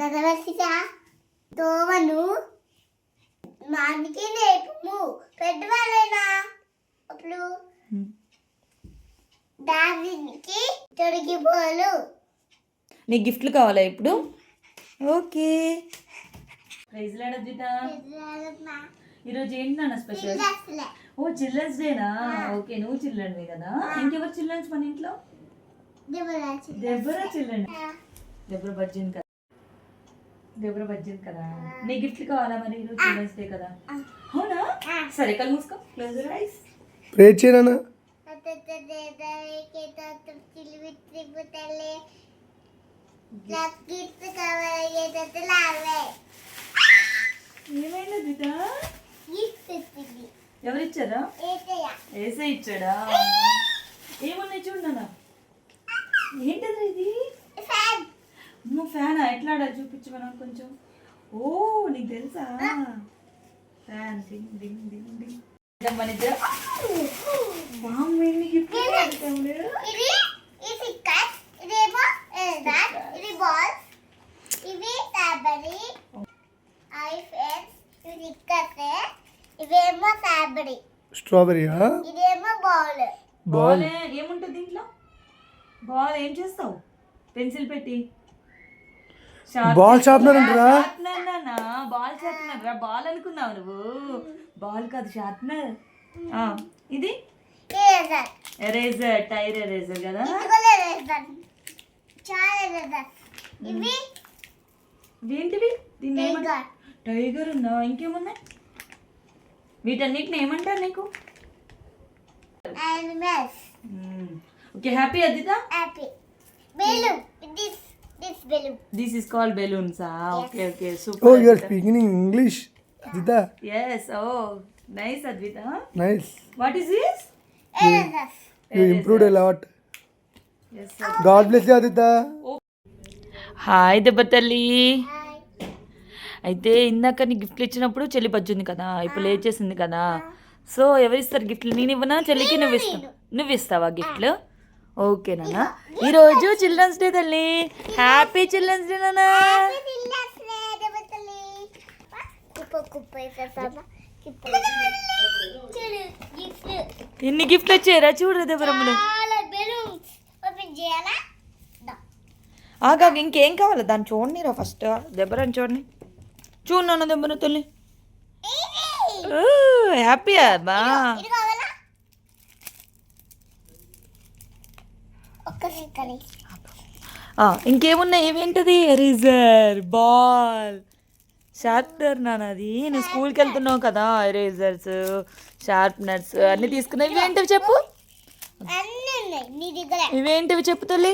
నడవసిగా దోమను మానికి నేర్పము పెద్దవాళ్ళైనా అప్పుడు దానికి తొలగిపోలు. నీ గిఫ్ట్లు కావాలా ఇప్పుడు? ఓకే. ప్రైజ్ లాడ్ అద్విత. ఈరోజు ఏంటి నాన్న స్పెషల్? ఓ చిల్డ్రన్స్ డేనా? ఓకే, నువ్వు చిల్డ్రన్వే కదా. ఇంకెవరు చిల్డ్రన్స్ మన ఇంట్లో? దెబ్బరా చిల్డ్రన్. దెబ్బర బజ్జిన్ కదా. దెబ్బర బజ్జిన్ కదా. నీ గిఫ్ట్లు కావాలా మరి? ఈరోజు చిల్డ్రన్స్ డే కదా. అవునా? సరే కళ్ళు మూసుకో. Close your eyes. ప్రే చేయనా? ఏమైనా అద్విత? ఎవరిచ్చారా? ఏసే ఇచ్చాడా? ఏమున్నాయి చూడనా? ఏంటది ఇది? అమ్మో ఫ్యానా? ఎట్లా ఆడాలి చూపించు మనం కొంచెం. ఓ నీకు తెలుసా? ఫ్యాన్ డింగ్ డింగ్ డింగ్ డింగ్. మన ఇద్దరు స్ట్రాబెరీయా? బాల్ ఏముంటుంది దీంట్లో? బాల్ ఏం చేస్తావు? పెన్సిల్ పెట్టి బాల్ షార్ప్నర్ అంటారా? బాల్ షార్ప్నర్ రా. బాల్ అనుకున్నావు నువ్వు. బాల్ కాదు, షార్ప్నర్. ఇది ఎరేజర్, టైర్ ఎరేజర్ కదా. ఏంటివి? దీన్ని టైగర్ ఉందా? ఇంకేమున్నాయి? వీటన్నిటిని ఏమంటారు నీకు? Okay, happy Advitha. This is called balloons. Okay, okay, super. Oh, you are speaking in English, Adita. Yes. Oh, nice, Advita. Nice. What is this? You improved a lot. Yes. God bless you, Adita. Hi దెబ్బతల్లి. అయితే ఇందాక నీ గిఫ్ట్లు ఇచ్చినప్పుడు చెల్లి బజ్జుంది కదా, ఇప్పుడు లేచేసింది కదా. సో ఎవరిస్తారు గిఫ్ట్లు? నేను ఇవ్వనా చెల్లికి? నువ్వు ఇస్తావా గిఫ్ట్లు? ఓకే నాన్న. ఈరోజు చిల్డ్రన్స్ డే తల్లి. హ్యాపీ చిల్డ్రన్స్ డే నాన్న. ఎన్ని గిఫ్ట్లు వచ్చాయరా చూడు దెబ్బరమ్ములు. ఆగా ఇంకేం కావాలి? దాన్ని చూడండి రా ఫస్ట్. దెబ్బరని చూడండి. చూడు నాన్న దెబ్బర తల్లి. హ్యాపీయా బా? ఇంకేమున్నాయి? ఏమేంటది? ఎరేజర్, బాల్, షార్ప్నర్ నాన్న. అది నువ్వు స్కూల్కి వెళ్తున్నావు కదా, ఎరేజర్స్, షార్ప్నర్స్ అన్నీ తీసుకున్నావు. ఇవేంటివి చెప్పు? ఇవేంటివి చెప్పు తల్లి?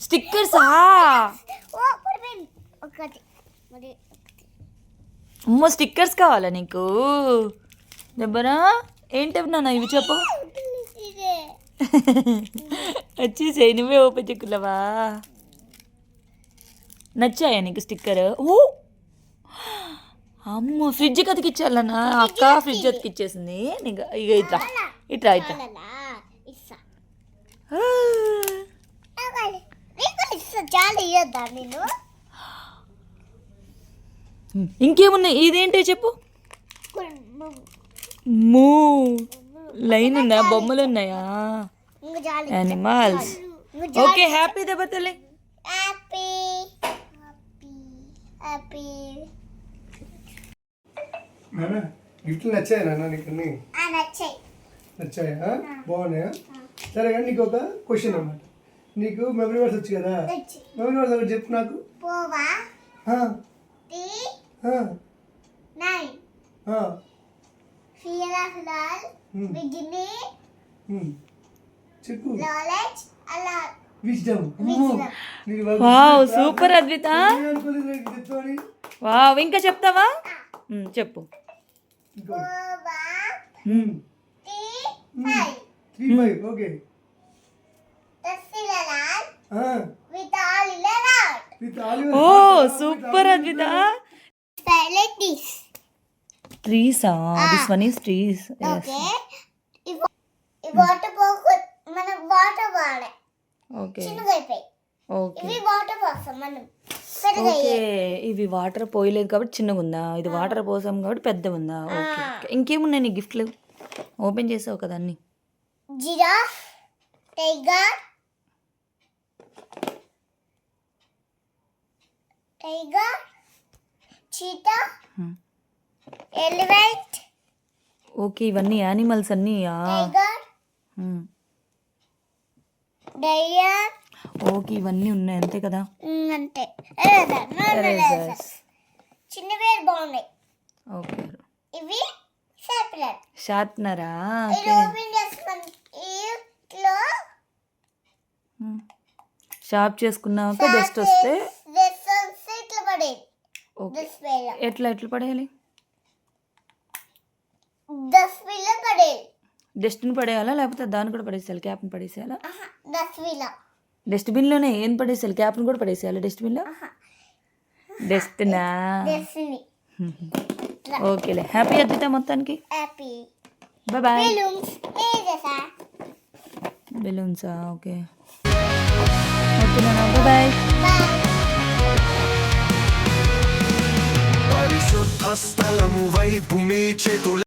స్టిక్కర్సా? అమ్మో స్టిక్కర్స్ కావాలా నీకు? దెబ్బరా ఏంటివి నాన్న ఇవి చెప్పు. వచ్చేసాయి, నువ్వే ఓపెన్ చెక్కులవా? నచ్చాయా నీకు స్టిక్కర్? ఓ అమ్మో ఫ్రిడ్జ్ కతికిచ్చాలన్నా. అక్క ఫ్రిడ్జ్ అతికిచ్చేసింది నీకు. ఇక ఇట్లా ఇట్లా ఇట్లా. ఇంకేమున్నాయి? ఇదేంటి చెప్పు. మూ లైన్ ఉందా? బొమ్మలు ఉన్నాయా? యానిమల్స్. ఓకే, హ్యాపీ దెబ్బతల్లి. గిఫ్ట్లు నచ్చాయా నాన్న నీకు? నచ్చాయా? బాగున్నాయా? సరే కానీ నీకు ఒక క్వశ్చన్ అన్నమాట. నీకు మెమరీ వర్డ్స్ వచ్చు కదా, మెమరీ వర్డ్స్ ఒకటి చెప్పు నాకు. చెప్పు. Wow super Advitha. వావ్ ఇంకా చెప్తావా? చెప్పు. Okay. Oh super Advita. Trees. This one is trees. Water మనం వాటర్ వాడే ఓకే. చిన్నగా అయిపోయి ఓకే ఇవి వాటర్ పోస్తాం మనం పెద్దగా ఓకే ఇవి వాటర్ పోయలేదు కాబట్టి చిన్నగా ఉందా, ఇది వాటర్ పోసాం కాబట్టి పెద్ద ఉందా. Okay okay. ఇంకేమున్నాయి నీ గిఫ్ట్లు? ఓపెన్ చేసావు కదా అన్ని. Giraffe, tiger, cheetah, elephant, okay ఇవన్నీ యానిమల్స్ అన్నీ. టైగర్, డైయర్. ఓకే ఇవన్నీ ఉన్నాయి అంతే కదా. అంతే. Erasers. చిన్న వేరు బాగున్నాయి. ఓకే ఇవి సెపరేట్. షార్ప్నరా. ఇది ఓపెన్ చేస్తాం. ఇట్లో షార్ప్ చేసుకున్నాక డస్ట్ వస్తే ఇట్లా పడేది. ఓకే ఎట్లా పడేయాలి? డస్ట్బిన్ లో పడేది. డస్ట్ని పడేయాలా లేకపోతే దాన్ని కూడా పడేసేయాలి, క్యాప్ని పడేసేయాలా? డస్ట్బిన్ లో. డస్ట్బిన్లోనే ఏం పడేసేయాలి? క్యాప్ని కూడా పడేసేయాలి డస్ట్బిన్లో. డస్ట్నా. డస్ట్బిన్. ఓకేలే హ్యాపీ అద్దిత మొత్తానికి. హ్యాపీ. Bye bye. బెలూన్స్ వేసేసా. బెలూన్సా ఓకే ఓకేనా బాయ్ బాయ్. బాయ్. పరిశుద్ధ స్థలము వైపు మీ చేతుల